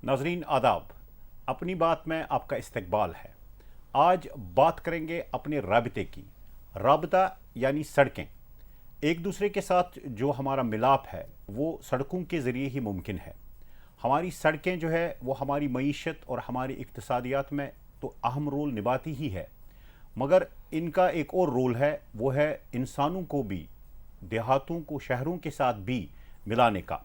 नाजरीन आदाब, अपनी बात में आपका इस्तकबाल है। आज बात करेंगे अपने राबते की। राबता यानी सड़कें। एक दूसरे के साथ जो हमारा मिलाप है वो सड़कों के ज़रिए ही मुमकिन है। हमारी सड़कें जो है वो हमारी मईशत और हमारी इक्तिसादियात में तो अहम रोल निभाती ही है, मगर इनका एक और रोल है, वो है इंसानों को भी, देहातों को शहरों के साथ भी मिलाने का।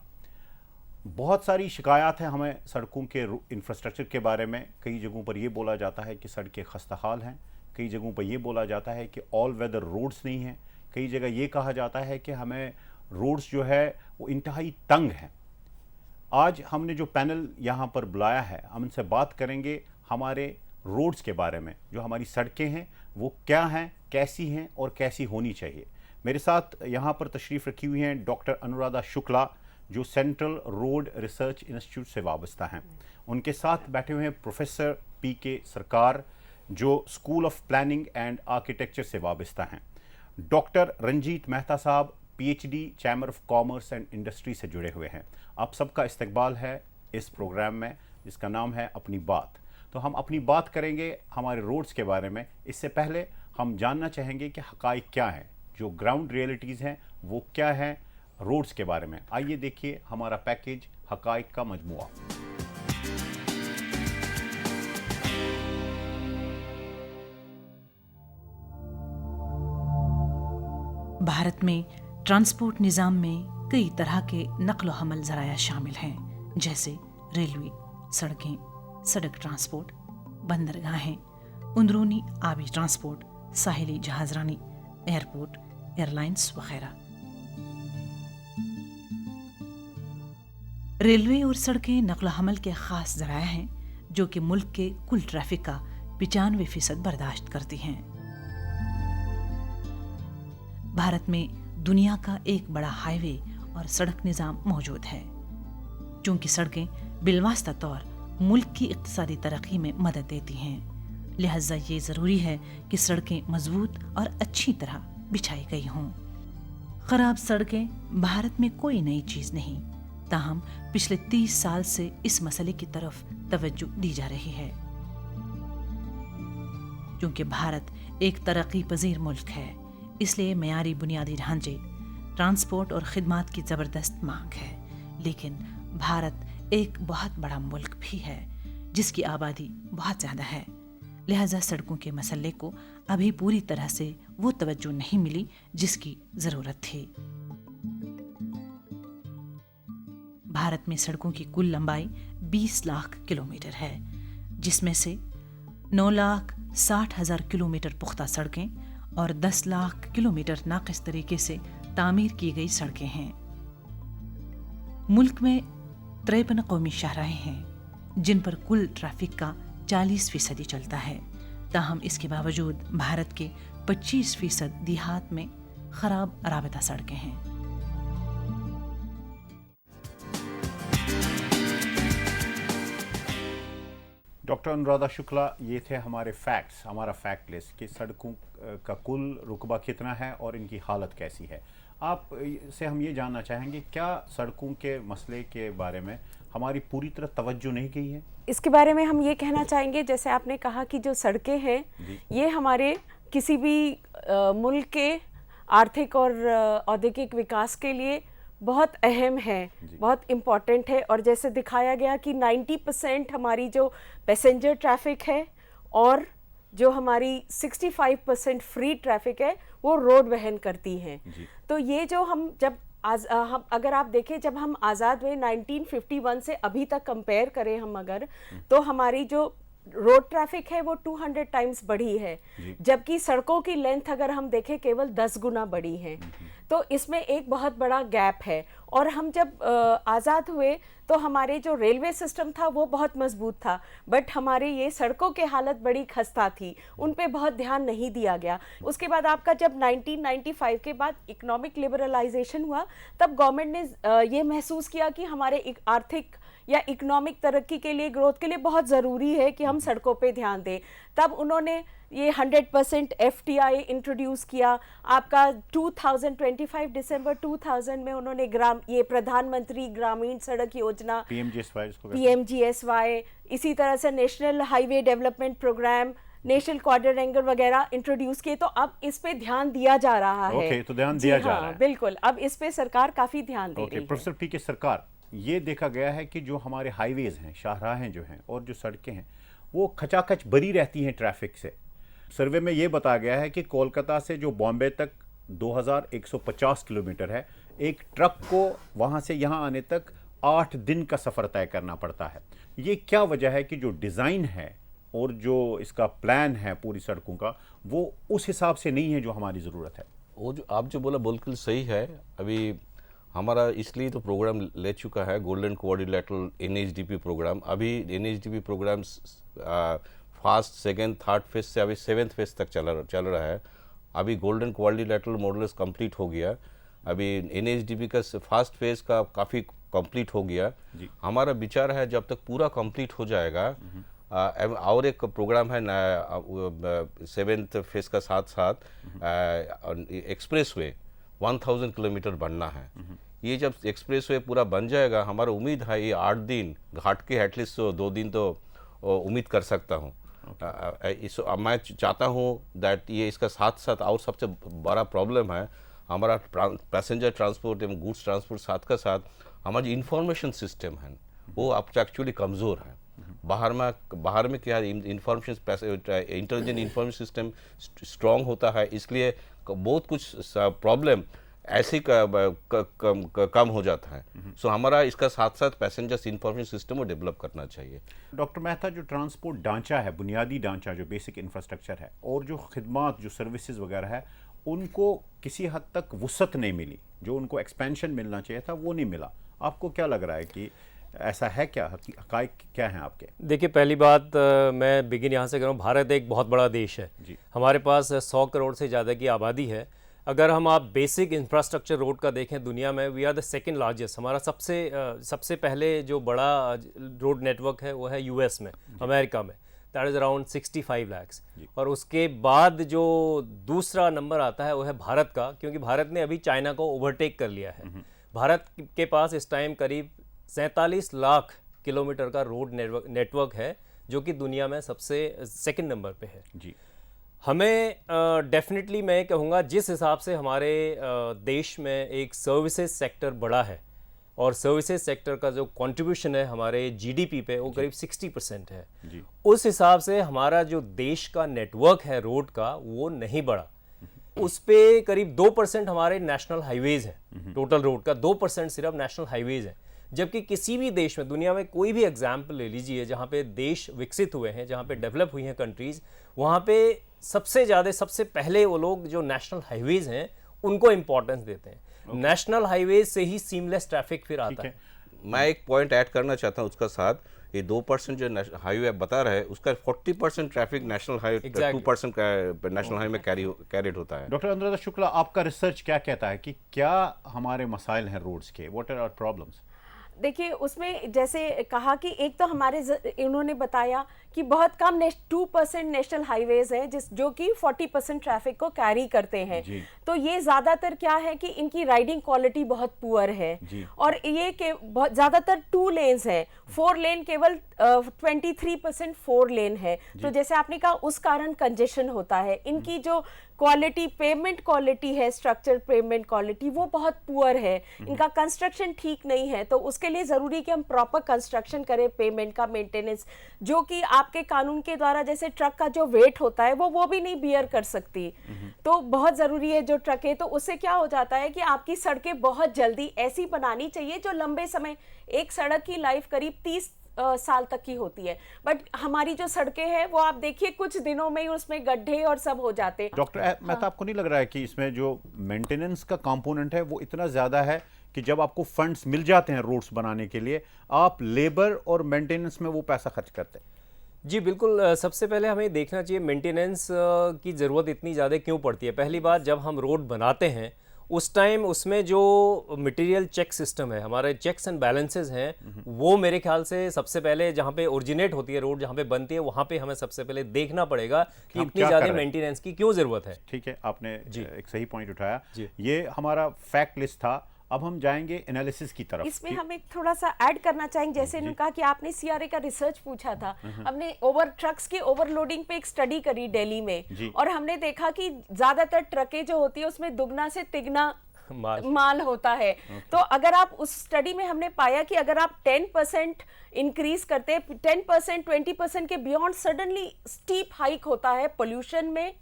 बहुत सारी शिकायत है हमें सड़कों के इंफ्रास्ट्रक्चर के बारे में। कई जगहों पर यह बोला जाता है कि सड़कें खस्ता हाल हैं, कई जगहों पर यह बोला जाता है कि ऑल वेदर रोड्स नहीं हैं, कई जगह ये कहा जाता है कि हमें रोड्स जो है वो इंतहाई तंग हैं। आज हमने जो पैनल यहाँ पर बुलाया है, हम इनसे बात करेंगे हमारे रोड्स के बारे में। जो हमारी सड़कें हैं वो क्या हैं, कैसी हैं और कैसी होनी चाहिए। मेरे साथ यहाँ पर तशरीफ़ रखी हुई हैं डॉक्टर अनुराधा शुक्ला, जो सेंट्रल रोड रिसर्च इंस्टीट्यूट से वाबस्ता हैं। उनके साथ बैठे हुए हैं प्रोफेसर PK सरकार, जो school of planning and architecture से वाबस्ता हैं। डॉक्टर रंजीत मेहता साहब PhD chamber of commerce and industry से जुड़े हुए हैं। आप सबका इस्तकबाल है इस प्रोग्राम में, जिसका नाम है अपनी बात। तो हम अपनी बात करेंगे हमारे रोड्स के बारे में। इससे पहले हम जानना चाहेंगे कि हक़ाइक़ क्या हैं, जो ग्राउंड रियलिटीज़ हैं वो क्या हैं रोड्स के बारे में। आइए देखिए हमारा पैकेज हक़ाइक़ का मजमुआ। भारत में ट्रांसपोर्ट निज़ाम में कई तरह के नक़्ल हमल ज़राया शामिल हैं, जैसे रेलवे, सड़कें, सड़क ट्रांसपोर्ट, बंदरगाहें, अंदरूनी आबी ट्रांसपोर्ट, साहिली जहाज़रानी, एयरपोर्ट, एयरलाइंस वगैरह। रेलवे और सड़कें नक़्ल हमल के ख़ास ज़राया हैं जो कि मुल्क के कुल ट्रैफिक का 95% बर्दाश्त करती हैं। भारत में दुनिया का एक बड़ा हाईवे और सड़क निज़ाम मौजूद है। चूँकि सड़कें बिलवास्ता तौर मुल्क की इक़्तिसादी तरक्की में मदद देती हैं, लिहाजा ये ज़रूरी है कि सड़कें मजबूत और अच्छी तरह बिछाई गई हों। ख़राब सड़कें भारत में कोई नई चीज़ नहीं, ताहम पिछले 30 साल से इस मसले की तरफ तवज्जो दी जा रही है। क्योंकि भारत एक तरक्की पजीर मुल्क है, इसलिए मयारी बुनियादी ढांचे, ट्रांसपोर्ट और खिदमात की ज़बरदस्त मांग है। लेकिन भारत एक बहुत बड़ा मुल्क भी है जिसकी आबादी बहुत ज़्यादा है, लिहाजा सड़कों के मसले को अभी पूरी तरह से वो तवज्जो नहीं मिली जिसकी ज़रूरत थी। भारत में सड़कों की कुल लंबाई 20 लाख किलोमीटर है, जिसमें से 9,60,000 किलोमीटर पुख्ता सड़कें और 10 लाख किलोमीटर नाक़िस तरीके से तामीर की गई सड़कें हैं। मुल्क में 53 कौमी शाहराहें हैं जिन पर कुल ट्रैफिक का 40% चलता है, ताहम इसके बावजूद भारत के 25% देहात में खराब राबता सड़कें हैं। डॉक्टर अनुराधा शुक्ला, ये थे हमारे फैक्ट्स, हमारा फैक्ट लिस्ट कि सड़कों का कुल रुकबा कितना है और इनकी हालत कैसी है। आप से हम ये जानना चाहेंगे, क्या सड़कों के मसले के बारे में हमारी पूरी तरह तवज्जो नहीं गई है? इसके बारे में हम ये कहना चाहेंगे, जैसे आपने कहा कि जो सड़कें हैं ये हमारे किसी भी मुल्क के आर्थिक और औद्योगिक विकास के लिए बहुत अहम है, बहुत इम्पॉर्टेंट है। और जैसे दिखाया गया कि 90% हमारी जो पैसेंजर ट्रैफिक है और जो हमारी 65% फ्री ट्रैफिक है वो रोड वहन करती हैं। तो ये जो हम अगर आप देखें, जब हम आज़ाद हुए 1951 से अभी तक कंपेयर करें हम अगर, तो हमारी जो रोड ट्रैफिक है वो 200 टाइम्स बढ़ी है, जबकि सड़कों की लेंथ अगर हम देखें केवल 10 गुना बढ़ी है। तो इसमें एक बहुत बड़ा गैप है। और हम जब आज़ाद हुए तो हमारे जो रेलवे सिस्टम था वो बहुत मजबूत था, बट हमारे ये सड़कों की हालत बड़ी खस्ता थी, उन पे बहुत ध्यान नहीं दिया गया। उसके बाद आपका जब 1995 के बाद इकोनॉमिक लिबरलाइजेशन हुआ, तब गवर्नमेंट ने ये महसूस किया कि हमारे आर्थिक या इकोनॉमिक तरक्की के लिए, ग्रोथ के लिए बहुत ज़रूरी है कि हम सड़कों पे ध्यान दें। तब उन्होंने ये 100% FTI इंट्रोड्यूस किया। आपका 2025 दिसंबर 2000 में उन्होंने ये प्रधानमंत्री ग्रामीण सड़क योजना PMGSY, इसी तरह से national highway development programme, national quadrilateral वगैरह इंट्रोड्यूस किए। तो अब इस पे ध्यान दिया जा रहा है। ओके, तो ध्यान दिया जा रहा है। बिल्कुल, अब इस पे सरकार काफी ध्यान दे रही है। प्रोफेसर पी के सरकार, ये देखा गया है कि जो हमारे हाईवेज हैं, शाहराहें जो हैं और जो सड़कें हैं, वो खचाखच भरी रहती हैं ट्रैफिक से। सर्वे में ये बताया गया है कि कोलकाता से जो बॉम्बे तक 2150 किलोमीटर है, एक ट्रक को वहाँ से यहाँ आने तक 8 दिन का सफ़र तय करना पड़ता है। ये क्या वजह है कि जो डिज़ाइन है और जो इसका प्लान है पूरी सड़कों का, वो उस हिसाब से नहीं है जो हमारी ज़रूरत है? वो जो आप जो बोला बिल्कुल सही है। अभी हमारा इसलिए तो प्रोग्राम ले चुका है गोल्डन क्वाड्रिलेटरल NHDP प्रोग्राम। अभी NHDP programme first, second, third phase से अभी 7th फेज तक चल रहा है। अभी गोल्डन क्वाड्रिलेटरल मॉडल कंप्लीट हो गया। अभी NHDP का फर्स्ट फेज का काफ़ी कंप्लीट हो गया। हमारा विचार है जब तक पूरा कंप्लीट हो जाएगा, और एक प्रोग्राम है 7th फेज का साथ साथ एक्सप्रेसवे 1000 किलोमीटर बनना है। ये जब एक्सप्रेसवे पूरा बन जाएगा, हमारा उम्मीद है ये 8 दिन घाट के एटलीस्ट 2 दिन तो उम्मीद कर सकता हूँ। मैं चाहता हूँ दैट ये इसका साथ साथ और सबसे बड़ा प्रॉब्लम है हमारा पैसेंजर ट्रांसपोर्ट एवं गुड्स ट्रांसपोर्ट साथ का साथ हमारा जो इंफॉर्मेशन सिस्टम है वो अब एक्चुअली कमज़ोर है। बाहर में क्या इंटेलिजेंट इंफॉर्मेशन सिस्टम स्ट्रॉन्ग होता है, इसलिए बहुत कुछ प्रॉब्लम ऐसे कम हो जाता है। सो हमारा इसका साथ साथ पैसेंजर्स इंफॉर्मेशन सिस्टम को डेवलप करना चाहिए। डॉक्टर मेहता, जो ट्रांसपोर्ट ढांचा है, बुनियादी ढांचा जो बेसिक इंफ्रास्ट्रक्चर है, और जो खिदमात जो सर्विसेज वगैरह है, उनको किसी हद तक वुसअत नहीं मिली। जो उनको एक्सपेंशन मिलना चाहिए था वो नहीं मिला। आपको क्या लग रहा है कि ऐसा है क्या? हकाइक क्या हैं आपके? देखिए, पहली बात मैं बिगिन यहाँ से करूँ। भारत एक बहुत बड़ा देश है। हमारे पास 100 करोड़ से ज़्यादा की आबादी है। अगर हम आप बेसिक इंफ्रास्ट्रक्चर रोड का देखें दुनिया में, we are the second largest. हमारा सबसे पहले जो बड़ा रोड नेटवर्क है वो है US में, अमेरिका में, दैट इज़ अराउंड 65 lakhs। और उसके बाद जो दूसरा नंबर आता है वो है भारत का, क्योंकि भारत ने अभी चाइना को ओवरटेक कर लिया है। भारत के पास इस टाइम करीब 47 लाख किलोमीटर का रोड नेटवर्क है, जो कि दुनिया में सबसे सेकंड नंबर पे है जी। हमें डेफिनेटली मैं कहूँगा जिस हिसाब से हमारे देश में एक सर्विसेज सेक्टर बड़ा है और सर्विसेज सेक्टर का जो कंट्रीब्यूशन है हमारे GDP पे वो करीब 60% है जी। उस हिसाब से हमारा जो देश का नेटवर्क है रोड का वो नहीं बढ़ा। उस पे करीब 2% हमारे नेशनल हाईवेज हैं। टोटल रोड का 2% सिर्फ नेशनल हाईवेज हैं। जबकि किसी भी देश में, दुनिया में कोई भी एग्जाम्पल ले लीजिए जहाँ पे देश विकसित हुए हैं, जहाँ पे डेवलप हुई हैं कंट्रीज, वहाँ पे सबसे पहले वो लोग जो नेशनल हाईवेज हैं उनको इम्पोर्टेंस देते हैं। नेशनल हाईवेज से ही सीमलेस ट्रैफिक फिर आता है। मैं एक पॉइंट ऐड करना चाहता हूँ उसका साथ, ये 2% जो हाईवे बता रहे हैं उसका 40% traffic national highway, 2% national highway में कैरिड होता है। डॉक्टर अनुराधा शुक्ला, आपका रिसर्च क्या कहता है कि क्या हमारे मसाइल हैं रोड्स के? What are our problems? देखिए, उसमें जैसे कहा कि एक तो हमारे इन्होंने बताया कि बहुत कम 2% नेशनल हाईवेज हैं जो कि 40% ट्रैफिक को कैरी करते हैं। तो ये ज़्यादातर क्या है कि इनकी राइडिंग क्वालिटी बहुत पुअर है और ये के बहुत ज़्यादातर 2 लेन्स हैं, 4 लेन केवल 23% 4 लेन है। तो जैसे आपने कहा उस कारण कंजेशन होता है। इनकी जो क्वालिटी, पेमेंट क्वालिटी है, स्ट्रक्चर पेमेंट क्वालिटी, वो बहुत पुअर है। इनका कंस्ट्रक्शन ठीक नहीं है। तो उसके लिए ज़रूरी कि हम प्रॉपर कंस्ट्रक्शन करें, पेमेंट का मेंटेनेंस, जो कि आपके कानून के द्वारा जैसे ट्रक का जो वेट होता है वो भी नहीं बियर कर सकती। तो बहुत ज़रूरी है जो ट्रक है। तो उससे क्या हो जाता है कि आपकी सड़कें बहुत जल्दी ऐसी बनानी चाहिए जो लंबे समय, एक सड़क की लाइफ करीब 30 साल तक की होती है, बट हमारी जो सड़कें हैं वो आप देखिए कुछ दिनों में ही उसमें गड्ढे और सब हो जाते हैं। डॉक्टर मेहता, आपको नहीं लग रहा है कि इसमें जो मेंटेनेंस का कंपोनेंट है वो इतना ज़्यादा है कि जब आपको फंड्स मिल जाते हैं रोड्स बनाने के लिए, आप लेबर और मेंटेनेंस में वो पैसा खर्च करते हैं? जी बिल्कुल। सबसे पहले हमें देखना चाहिए मेंटेनेंस की ज़रूरत इतनी ज़्यादा क्यों पड़ती है। पहली बात, जब हम रोड बनाते हैं उस टाइम उसमें जो मटेरियल चेक सिस्टम है, हमारे चेक्स एंड बैलेंसेस हैं, वो मेरे ख्याल से सबसे पहले जहाँ पे ओरिजिनेट होती है रोड, जहाँ पे बनती है, वहाँ पे हमें सबसे पहले देखना पड़ेगा कि हम इतनी क्या ज़्यादा कर रहे हैं। मेंटेनेंस की क्यों ज़रूरत है। ठीक है, आपने एक सही पॉइंट उठाया। जी। ये हमारा फैक्ट लिस्ट था। अब हम जाएंगे एनालिसिस की तरफ। इसमें हम एक थोड़ा सा ऐड करना चाहेंगे, जैसे इन्होंने कहा कि आपने सीआरए का रिसर्च पूछा था, हमने ट्रक्स की ओवरलोडिंग पे एक स्टडी करी दिल्ली जी। में, और हमने देखा कि ज्यादातर ट्रकें जो होती है उसमें दुगना से तिगना माल होता है। तो अगर आप उस स्टडी में हमने पाया कि अगर आप 10% इंक्रीज करते, 10% 20% के बियॉन्ड, सडनली स्टीप हाइक होता है पोल्यूशन में,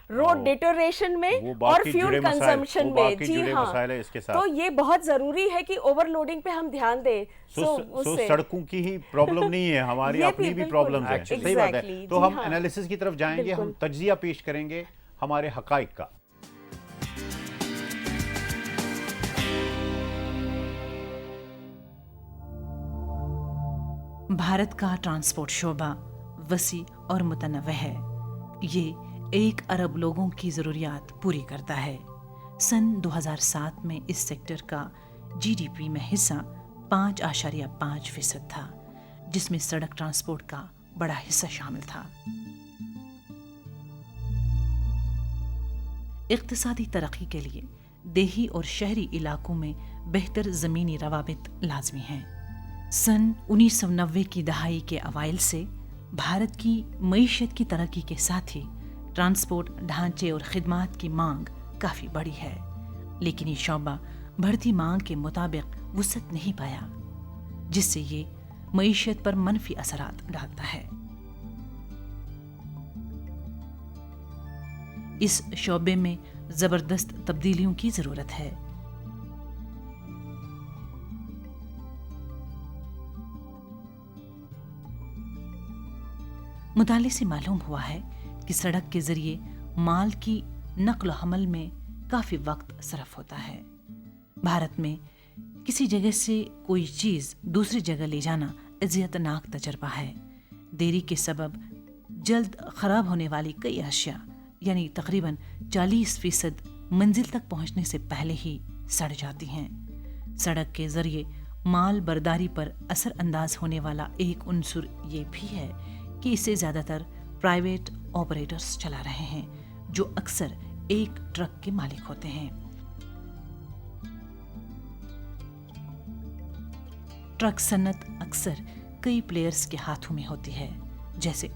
रोड डिटोरेशन वो में बाकी और जुड़े फ्यूल मसाइल- कंजम्पशन वो में। बाकी जी जुड़े हाँ, मसाइल है इसके साथ। तो ये बहुत जरूरी है कि ओवरलोडिंग पे हम ध्यान दें। सो उससे सड़कों की ही प्रॉब्लम नहीं है, हमारी ये अपनी भी बिल्कुल, प्रॉब्लम्स हैं। Exactly, सही बात है। तो जी हम हाँ। एनालिसिस की तरफ जाएंगे, हम बिल्कुल। तज्जिया पेश करेंगे हमारे हकाइक का। भारत का ट्रांसपोर्ट शोबा वसी और मुतनव्वि है। ये 1 अरब लोगों की ज़रूरियात पूरी करता है। सन 2007 में इस सेक्टर का जीडीपी में हिस्सा 5.5% था, जिसमें सड़क ट्रांसपोर्ट का बड़ा हिस्सा शामिल था। इक्तिसादी तरक्की के लिए देही और शहरी इलाकों में बेहतर ज़मीनी रवाबित लाजमी हैं। सन 1990 की दहाई के अवाइल से भारत की मईशत की तरक्की के साथ ही ट्रांसपोर्ट ढांचे और खिदमात की मांग काफ़ी बढ़ी है, लेकिन ये शोबा बढ़ती मांग के मुताबिक वुसअत नहीं पाया, जिससे ये मईशत पर मनफी असरात डालता है। इस शोबे में ज़बरदस्त तब्दीलियों की ज़रूरत है। मुताले से मालूम हुआ है कि सड़क के जरिए माल की नक्ल हमल में काफ़ी वक्त सरफ होता है। भारत में किसी जगह से कोई चीज़ दूसरी जगह ले जाना अज़ियतनाक तजर्बा है। देरी के सबब जल्द ख़राब होने वाली कई अशिया यानी तकरीबन 40% मंजिल तक पहुंचने से पहले ही सड़ जाती हैं। सड़क के जरिए माल बर्दारी पर असर अंदाज होने वाला एक उनसुर ये भी है कि इसे ज़्यादातर प्राइवेट ऑपरेटर्स चला रहे हैं, जो अक्सर एक ट्रक के मालिक होते हैं। ट्रक सन्नत अक्सर कई प्लेयर्स के हाथों में होती है, जैसे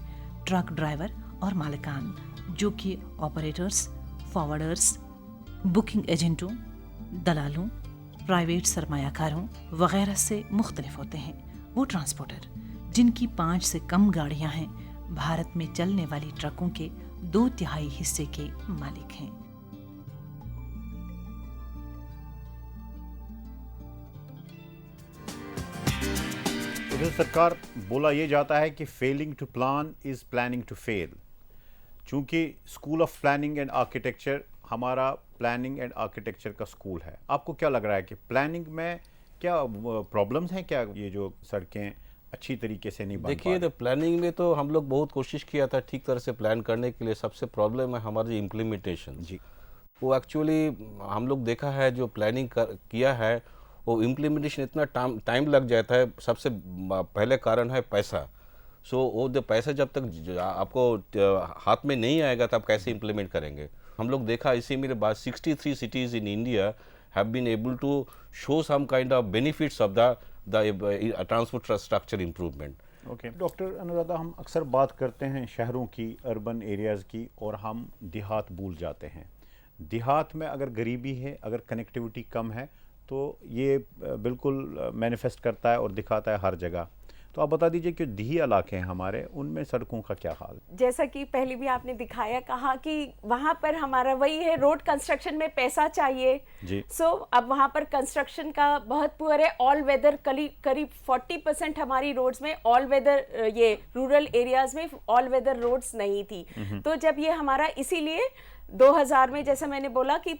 ट्रक ड्राइवर और मालिकान, जो कि ऑपरेटर्स, फॉरवर्डर्स, बुकिंग एजेंटों, दलालों, प्राइवेट सरमायाकारों वगैरह से मुख्तलिफ होते हैं। वो ट्रांसपोर्टर जिनकी 5 से कम गाड़ियां हैं, भारत में चलने वाली ट्रकों के 2/3 हिस्से के मालिक हैं। तो सरकार बोला ये जाता है कि failing to plan is planning to fail. चूंकि school of planning and architecture हमारा प्लानिंग एंड आर्किटेक्चर का स्कूल है, आपको क्या लग रहा है कि प्लानिंग में क्या प्रॉब्लम्स हैं? क्या ये जो सड़कें अच्छी तरीके से नहीं बन देखिए, तो प्लानिंग में तो हम लोग बहुत कोशिश किया था ठीक तरह से प्लान करने के लिए। सबसे प्रॉब्लम है हमारी इम्प्लीमेंटेशन जी। वो एक्चुअली हम लोग देखा है जो प्लानिंग किया है वो इम्प्लीमेंटेशन इतना टाइम लग जाता है। सबसे पहले कारण है पैसा। सो वो जो पैसा जब तक आपको हाथ में नहीं आएगा तब कैसे इम्प्लीमेंट करेंगे। हम लोग देखा इसी मेरे बाद 63 cities in India have been able to show some kind of benefits of the transport structure improvement. Okay doctor Anuradha, हम अक्सर बात करते हैं शहरों की, अर्बन एरियाज़ की, और हम देहात भूल जाते हैं। देहात में अगर गरीबी है, अगर कनेक्टिविटी कम है, तो ये बिल्कुल मैनिफेस्ट करता है और दिखाता है हर जगह। तो आप बता दीजिए कि देही इलाके हैं हमारे, उनमें सड़कों का क्या हाल? जैसा कि पहले भी आपने दिखाया, कहा कि वहाँ पर हमारा वही है, रोड कंस्ट्रक्शन में पैसा चाहिए जी। सो अब वहाँ पर कंस्ट्रक्शन का बहुत पुअर है। ऑल वेदर करीब 40% हमारी रोड्स में ऑल वेदर, ये रूरल एरियाज में ऑल वेदर रोड्स नहीं थी। तो जब ये हमारा, इसीलिए 2000 में जैसा मैंने बोला कि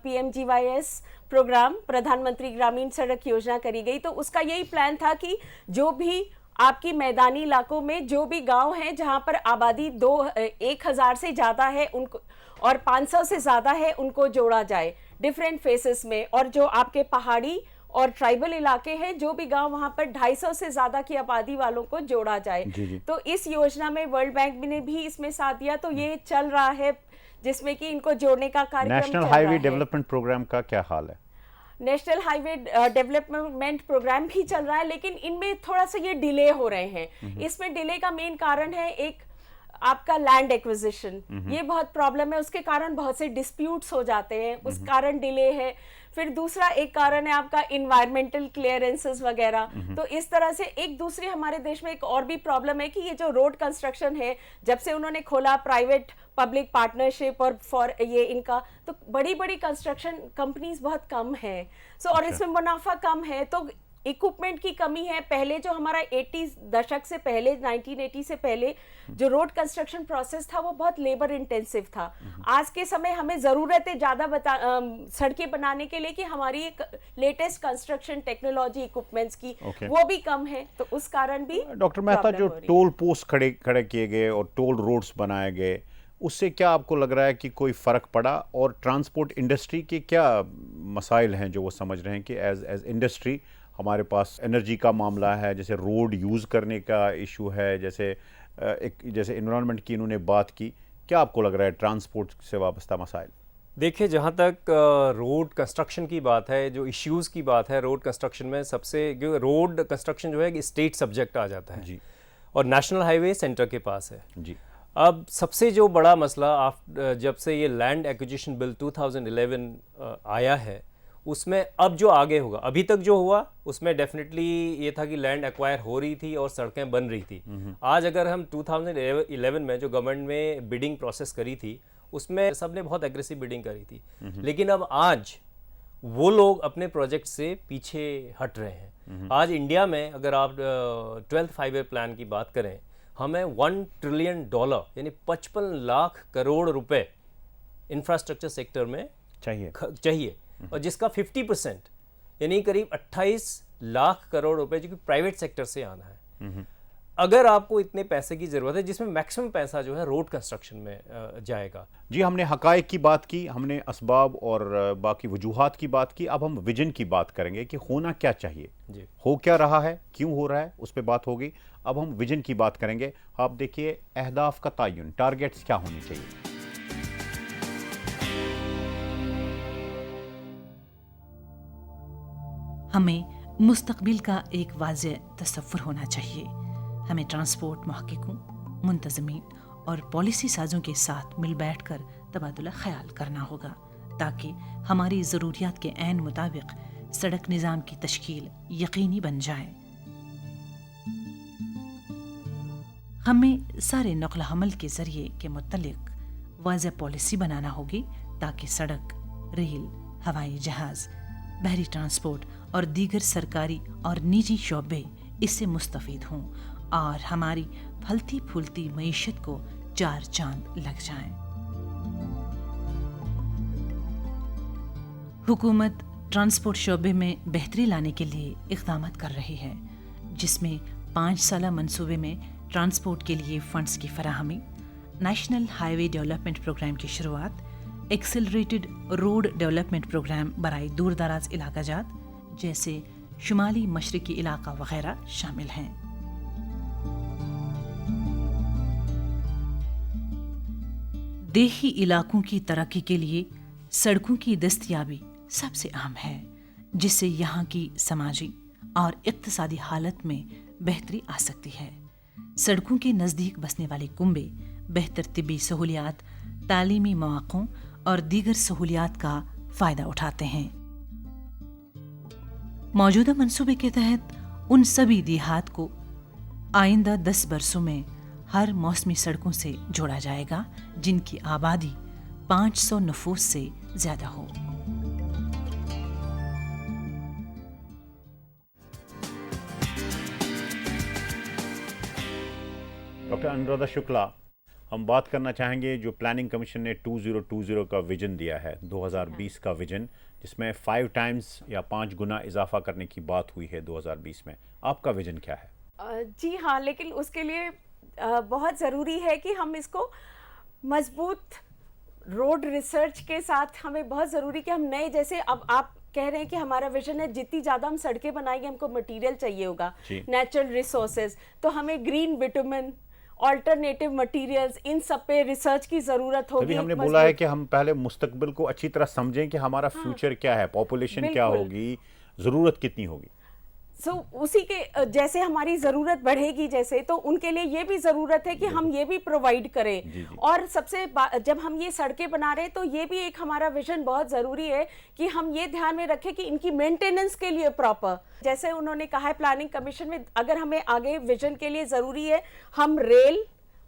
PMGYS प्रोग्राम, प्रधानमंत्री ग्रामीण सड़क योजना करी गई। तो उसका यही प्लान था कि जो भी आपकी मैदानी इलाकों में जो भी गांव हैं जहां पर आबादी 1000 से ज़्यादा है उनको, और 500 से ज़्यादा है, उनको जोड़ा जाए। डिफरेंट फेसेस में, और जो आपके पहाड़ी और ट्राइबल इलाके हैं, जो भी गांव, वहां पर 250 से ज्यादा की आबादी वालों को जोड़ा जाए। जी। तो इस योजना में वर्ल्ड बैंक ने भी इसमें साथ दिया, तो ये चल रहा है जिसमें कि इनको जोड़ने का कार्यक्रम नेशनल चल हाईवे रहा है। डेवलपमेंट प्रोग्राम का क्या हाल है? नेशनल हाईवे डेवलपमेंट प्रोग्राम भी चल रहा है, लेकिन इनमें थोड़ा सा ये डिले हो रहे हैं। इसमें डिले का मेन कारण है एक आपका लैंड एक्विजिशन, ये बहुत प्रॉब्लम है, उसके कारण बहुत से डिस्प्यूट्स हो जाते हैं, उस कारण डिले है। फिर दूसरा एक कारण है आपका इन्वायरमेंटल क्लियरेंसेस वगैरह। तो इस तरह से एक दूसरी हमारे देश में एक और भी प्रॉब्लम है कि ये जो रोड कंस्ट्रक्शन है, जब से उन्होंने खोला प्राइवेट पब्लिक पार्टनरशिप और फॉर ये इनका, तो बड़ी बड़ी कंस्ट्रक्शन कंपनीज बहुत कम है। और इसमें मुनाफा कम है, तो इक्विपमेंट की कमी है। पहले जो हमारा 80 दशक से पहले, 1980 से पहले जो रोड कंस्ट्रक्शन प्रोसेस था वो बहुत लेबर इंटेंसिव था। आज के समय हमें ज़रूरत है ज़्यादा सड़कें बनाने के लिए कि हमारी एक लेटेस्ट कंस्ट्रक्शन टेक्नोलॉजी इक्विपमेंट्स की वो भी कम है, तो उस कारण भी डॉक्टर मेहता, जो टोल पोस्ट खड़े किए गए और टोल रोड्स बनाए गए, उससे क्या आपको लग रहा है कि कोई फ़र्क पड़ा? और ट्रांसपोर्ट इंडस्ट्री के क्या मसाइल हैं जो वो समझ रहे हैं कि एज इंडस्ट्री हमारे पास एनर्जी का मामला है, जैसे रोड यूज़ करने का इशू है, जैसे इन्वायरमेंट की इन्होंने बात की, क्या आपको लग रहा है ट्रांसपोर्ट से वाबस्ता मसाइल? देखिए, जहाँ तक रोड कंस्ट्रक्शन की बात है, जो इश्यूज़ की बात है रोड कंस्ट्रक्शन में, सबसे रोड कंस्ट्रक्शन जो है स्टेट सब्जेक्ट आ जाता है जी, और नेशनल हाईवे सेंटर के पास है जी। अब सबसे जो बड़ा मसला जब से ये लैंड एक्विजिशन बिल 2011 आया है, उसमें अब जो आगे होगा, अभी तक जो हुआ उसमें डेफिनेटली ये था कि लैंड एक्वायर हो रही थी और सड़कें बन रही थी। आज अगर हम 2011 में जो गवर्नमेंट में बिडिंग प्रोसेस करी थी, उसमें सबने बहुत एग्रेसिव बिडिंग करी थी, लेकिन अब आज वो लोग अपने प्रोजेक्ट से पीछे हट रहे हैं। आज इंडिया में अगर आप 12th फाइव ईयर प्लान की बात करें, हमें $1 ट्रिलियन यानी 55 लाख करोड़ रुपए इंफ्रास्ट्रक्चर सेक्टर में चाहिए और जिसका 50% यानी करीब 28 लाख करोड़ रुपए जो कि प्राइवेट सेक्टर से आना है। अगर आपको इतने पैसे की जरूरत है, जिसमें मैक्सिमम पैसा जो है रोड कंस्ट्रक्शन में जाएगा। जी, हमने हकायक की बात की, हमने असबाब और बाकी वजूहात की बात की, अब हम विजन की बात करेंगे कि होना क्या चाहिए, जी। हो क्या रहा है, क्यों हो रहा है, उस पर बात होगी। अब हम विजन की बात करेंगे। आप देखिए, अहदाफ का तयन, टारगेट्स क्या होने चाहिए। हमें मुस्तकबिल का एक वाज़ेह तसव्वुर होना चाहिए। हमें ट्रांसपोर्ट महक़क़ों, मुंतज़मीन और पॉलिसी साज़ों के साथ मिल बैठ कर तबादुला ख़याल करना होगा, ताकि हमारी ज़रूरियात के ऐन मुताबिक सड़क निज़ाम की तश्कील यकीनी बन जाए। हमें सारे नक़ल हमल के ज़रिए के मुतल्लिक़ वाज़ेह पॉलिसी बनाना होगी, ताकि सड़क, रेल, हवाई जहाज़, बहरी ट्रांसपोर्ट और दीगर सरकारी और निजी शोबे इससे मुस्तफ़ीद हों और हमारी फलती फूलती मईशत को 4 चांद लग जाएं। हुकूमत ट्रांसपोर्ट शोबे में बेहतरी लाने के लिए इक़दाम कर रही है, जिसमें 5 साला मंसूबे में ट्रांसपोर्ट के लिए फ़ंड्स की फराहमी, नेशनल हाईवे डेवलपमेंट प्रोग्राम की शुरुआत, एक्सेलरेटेड रोड डेवलपमेंट प्रोग्राम बराए दूर दराज इलाका जात जैसे शुमाली मशरकी इलाका वगैरह शामिल हैं। देही इलाकों की तरक्की के लिए सड़कों की दस्तयाबी सबसे अहम है, जिससे यहाँ की समाजी और इक्तिसादी हालत में बेहतरी आ सकती है। सड़कों के नज़दीक बसने वाले कुंबे बेहतर तिब्बी सहूलियात, तालीमी मौक़ों और दीगर सहूलियात का फ़ायदा उठाते हैं। मौजूदा मंसूबे के तहत उन सभी देहात को आइंदा 10 बरसों में हर मौसमी सड़कों से जोड़ा जाएगा जिनकी आबादी 500 नफूस से ज़्यादा हो। डॉक्टर अनुराधा शुक्ला, हम बात करना चाहेंगे जो प्लानिंग कमीशन ने 2020 का विजन दिया है, 2020 का विजन, जिसमें 5 टाइम्स या 5 गुना इजाफा करने की बात हुई है 2020 में। आपका विजन क्या है? जी हाँ, लेकिन उसके लिए बहुत ज़रूरी है कि हम इसको मजबूत रोड रिसर्च के साथ हमें बहुत ज़रूरी कि हम नए, जैसे अब आप कह रहे हैं कि हमारा विजन है जितनी ज़्यादा हम सड़कें बनाएंगे हमको मटेरियल चाहिए होगा, नेचुरल रिसोर्सेज, तो हमें ग्रीन बिटुमन, ऑल्टरनेटिव मटेरियल्स, इन सब पे रिसर्च की ज़रूरत होगी। तभी हमने बोला है कि हम पहले मुस्तकबिल को अच्छी तरह समझें कि हमारा फ्यूचर क्या है, पॉपुलेशन क्या होगी, ज़रूरत कितनी होगी। उसी के जैसे हमारी ज़रूरत बढ़ेगी जैसे, तो उनके लिए ये भी ज़रूरत है कि हम ये भी प्रोवाइड करें। और सबसे जब हम ये सड़कें बना रहे हैं तो ये भी एक हमारा विजन बहुत ज़रूरी है कि हम ये ध्यान में रखें कि इनकी मेंटेनेंस के लिए प्रॉपर, जैसे उन्होंने कहा है प्लानिंग कमीशन में, अगर हमें आगे विजन के लिए ज़रूरी है हम रेल,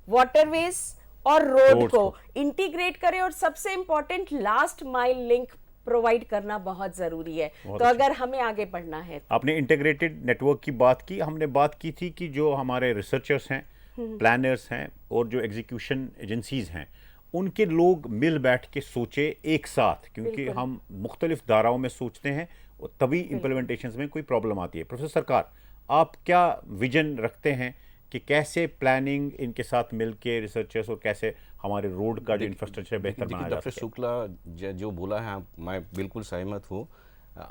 वाटरवेज और रोड को इंटीग्रेट करें, और सबसे important last mile link provide करना बहुत जरूरी है। तो अगर हमें आगे बढ़ना है, आपने इंटीग्रेटेड नेटवर्क की बात की, हमने बात की थी कि जो हमारे रिसर्चर्स हैं, प्लानर्स हैं और जो एग्जीक्यूशन एजेंसीज हैं, उनके लोग मिल बैठ के सोचे एक साथ, क्योंकि हम मुख्तलिफ धाराओं में सोचते हैं और तभी इम्प्लीमेंटेशन में कोई प्रॉब्लम आती है। प्रोफेसर सरकार, आप क्या विजन रखते हैं कि कैसे प्लानिंग इनके साथ मिलके रिसर्चर्स और कैसे हमारे रोड का जो इंफ्रास्ट्रक्चर बेहतर बनाया जा डॉक्टर शुक्ला जो बोला है मैं बिल्कुल सहमत हूँ।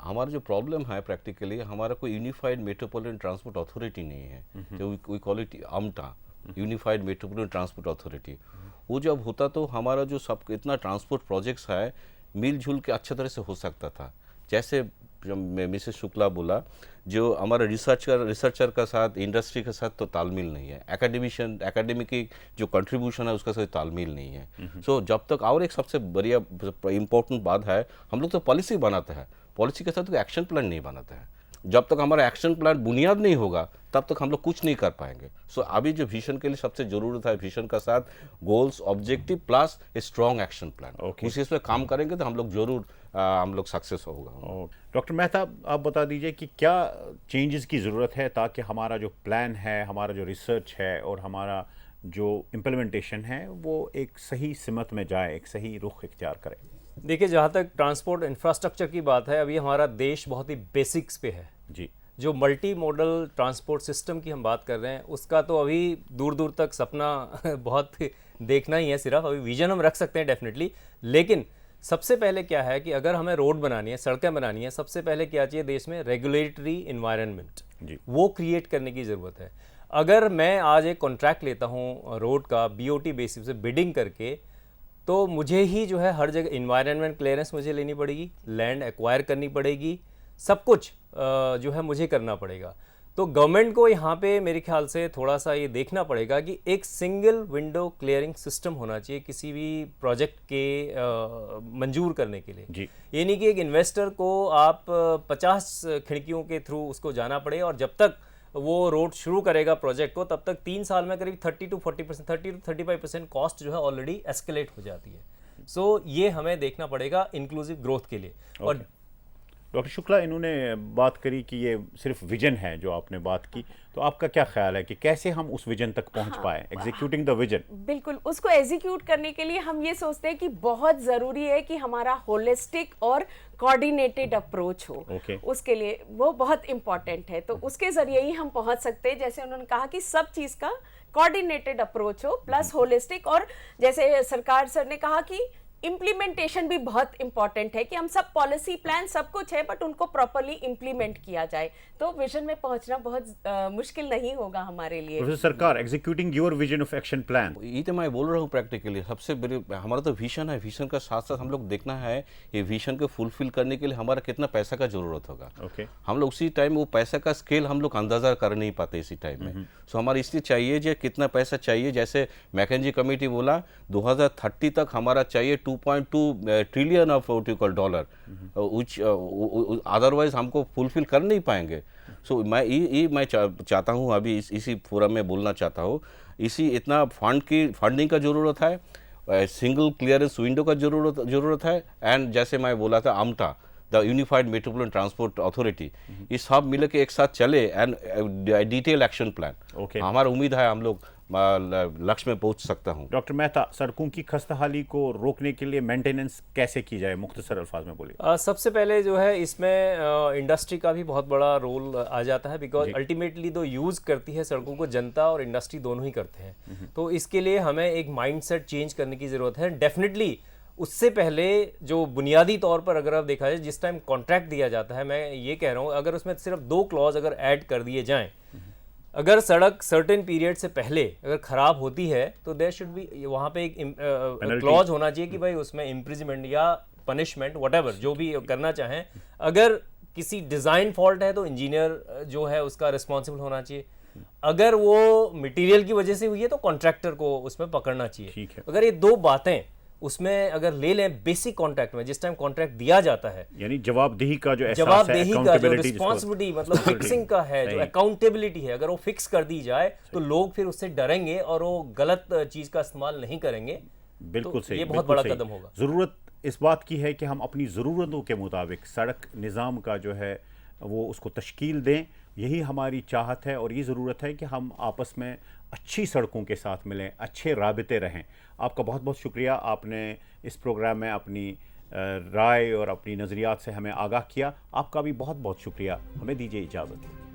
हमारा जो प्रॉब्लम है प्रैक्टिकली, हमारा कोई यूनिफाइड मेट्रोपॉलिटन ट्रांसपोर्ट अथॉरिटी नहीं है, जो we call it AMTA, unified metropolitan transport authority. वो जब होता तो हमारा जो सब इतना ट्रांसपोर्ट प्रोजेक्ट्स है मिलजुल के अच्छा तरह से हो सकता था। जैसे मिसेस शुक्ला बोला, जो हमारा रिसर्चर का साथ इंडस्ट्री के साथ तो तालमेल नहीं है, एकेडमिक की जो कंट्रीब्यूशन है उसका साथ तालमेल नहीं है। सो जब तक, और एक सबसे बढ़िया इंपॉर्टेंट बात है, हम लोग तो पॉलिसी बनाते हैं, पॉलिसी के साथ तो एक्शन प्लान नहीं बनाते हैं। जब तक हमारा एक्शन प्लान बुनियाद नहीं होगा तब तक हम लोग कुछ नहीं कर पाएंगे। सो अभी जो विजन के लिए सबसे जरूरत है, विजन का साथ goals, objective plus a strong action plan, उसी पे काम करेंगे तो हम लोग जरूर हम लोग सक्सेस होगा। डॉक्टर मेहता, आप बता दीजिए कि क्या चेंजेस की ज़रूरत है ताकि हमारा जो प्लान है, हमारा जो रिसर्च है और हमारा जो इम्प्लीमेंटेशन है वो एक सही सिमत में जाए, एक सही रुख इख्तियार करे। देखिए, जहाँ तक ट्रांसपोर्ट इंफ्रास्ट्रक्चर की बात है, अभी हमारा देश बहुत ही बेसिक्स पे है जी। जो मल्टी मॉडल ट्रांसपोर्ट सिस्टम की हम बात कर रहे हैं, उसका तो अभी दूर दूर तक सपना बहुत देखना ही है, सिर्फ अभी विजन हम रख सकते हैं डेफिनेटली। लेकिन सबसे पहले क्या है कि अगर हमें रोड बनानी है, सड़कें बनानी है, सबसे पहले क्या चाहिए देश में? रेगुलेटरी इन्वायरमेंट, वो क्रिएट करने की ज़रूरत है। अगर मैं आज एक कॉन्ट्रैक्ट लेता हूँ रोड का BOT बेसिस पे बिडिंग करके, तो मुझे ही जो है हर जगह इन्वायरमेंट क्लियरेंस मुझे लेनी पड़ेगी, लैंड एक्वायर करनी पड़ेगी, सब कुछ जो है मुझे करना पड़ेगा। तो गवर्नमेंट को यहाँ पे मेरे ख्याल से थोड़ा सा ये देखना पड़ेगा कि एक सिंगल विंडो क्लियरिंग सिस्टम होना चाहिए किसी भी प्रोजेक्ट के मंजूर करने के लिए। ये नहीं कि एक इन्वेस्टर को आप 50 खिड़कियों के थ्रू उसको जाना पड़े, और जब तक वो रोड शुरू करेगा प्रोजेक्ट को तब तक 3 साल में करीब 30 to 35% कॉस्ट जो है ऑलरेडी एस्केलेट हो जाती है। सो ये हमें देखना पड़ेगा इंक्लूसिव ग्रोथ के लिए। और डॉक्टर शुक्ला, इन्होंने बात करी कि ये सिर्फ विजन है जो आपने बात की, तो आपका क्या ख्याल है कि कैसे हम उस विजन तक पहुंच पाए, एग्जीक्यूटिंग द विजन? बिल्कुल, उसको एग्जीक्यूट करने के लिए हम ये सोचते हैं कि बहुत ज़रूरी है कि हमारा होलिस्टिक और कोऑर्डिनेटेड अप्रोच हो। उसके लिए वो बहुत इंपॉर्टेंट है, तो उसके ज़रिए ही हम पहुंच सकते हैं। जैसे उन्होंने कहा कि सब चीज़ का कोऑर्डिनेटेड अप्रोच हो प्लस होलिस्टिक, और जैसे सरकार सर ने कहा कि इम्प्लीमेंटेशन भी बहुत इंपॉर्टेंट है कि हम सब पॉलिसी प्लान सब कुछ है बट उनको प्रॉपर्ली इम्प्लीमेंट किया जाए, तो विजन में पहुंचना बहुत मुश्किल नहीं होगा हमारे लिए। प्रोफेसर सरकार, executing your vision of action plan, ये तो मैं बोल रहा हूँ प्रैक्टिकली सबसे बड़ी हमारा तो विजन है। विजन का साथ साथ हम लोग देखना है ये विजन को फुलफिल करने के लिए हमारा कितना पैसा का जरूरत होगा। हम लोग उसी टाइम वो पैसा का स्केल हम लोग अंदाजा कर नहीं पाते इसी टाइम में। सो हमारा इसलिए चाहिए जो कितना पैसा चाहिए, जैसे मैकेंजी कमेटी बोला 2030 तक हमारा चाहिए 2.2 ट्रिलियन ऑफ $, अदरवाइज हमको फुलफिल कर नहीं पाएंगे। सो मैं चाहता हूँ अभी इसी फोरम में बोलना चाहता हूँ, इसी इतना फंडिंग का ज़रूरत है, सिंगल क्लियरेंस विंडो का ज़रूरत है, एंड जैसे मैं बोला था AMTA, the unified metropolitan transport authority, ये सब मिल के एक साथ चले एंड डिटेल एक्शन प्लान। हमारा उम्मीद है हम लोग लक्ष्य में पहुंच सकता हूं। डॉक्टर मेहता, सड़कों की खस्ताहाली को रोकने के लिए मेंटेनेंस कैसे की जाए, मुख्तसर अल्फाज में बोलिए। सबसे पहले जो है इसमें इंडस्ट्री का भी बहुत बड़ा रोल आ जाता है, बिकॉज अल्टीमेटली तो यूज़ करती है सड़कों को जनता और इंडस्ट्री दोनों ही करते हैं। तो इसके लिए हमें एक माइंडसेट चेंज करने की ज़रूरत है। डेफिनेटली उससे पहले जो बुनियादी तौर पर अगर आप देखा जाए, जिस टाइम कॉन्ट्रैक्ट दिया जाता है, मैं ये कह रहा हूँ अगर उसमें सिर्फ 2 क्लॉज अगर ऐड कर दिए जाएं, अगर सड़क सर्टेन पीरियड से पहले अगर खराब होती है तो देयर शुड बी वहाँ पे एक क्लॉज होना चाहिए कि भाई उसमें इम्प्रिजमेंट या पनिशमेंट व्हाटएवर जो भी करना चाहें। अगर किसी डिज़ाइन फॉल्ट है तो इंजीनियर जो है उसका रिस्पॉन्सिबल होना चाहिए। अगर वो मटेरियल की वजह से हुई है तो कॉन्ट्रैक्टर को उसमें पकड़ना चाहिए। ठीक है। अगर ये 2 बातें उसमें अगर ले लें बेसिक कॉन्ट्रैक्ट में, जिस टाइम कॉन्ट्रैक्ट दिया जाता है, यानी जवाबदेही का जो एहसास है, जवाबदेही का जो accountability जिसको- रिस्पॉन्सिबिलिटी मतलब फिक्सिंग का है, जो सही। अकाउंटेबिलिटी है, अगर वो फिक्स कर दी जाए तो लोग फिर उससे डरेंगे और वो गलत चीज का इस्तेमाल नहीं करेंगे। बिल्कुल तो सही, ये बहुत बिल्कुल बड़ा सही। कदम होगा। ज़रूरत इस बात की है कि हम अपनी ज़रूरतों के मुताबिक सड़क निज़ाम का जो है वो उसको तश्कील दें। यही हमारी चाहत है और ये ज़रूरत है कि हम आपस में अच्छी सड़कों के साथ मिलें, अच्छे राबिते रहें। आपका बहुत बहुत शुक्रिया, आपने इस प्रोग्राम में अपनी राय और अपनी नज़रियात से हमें आगाह किया। आपका भी बहुत बहुत शुक्रिया। हमें दीजिए इजाज़त।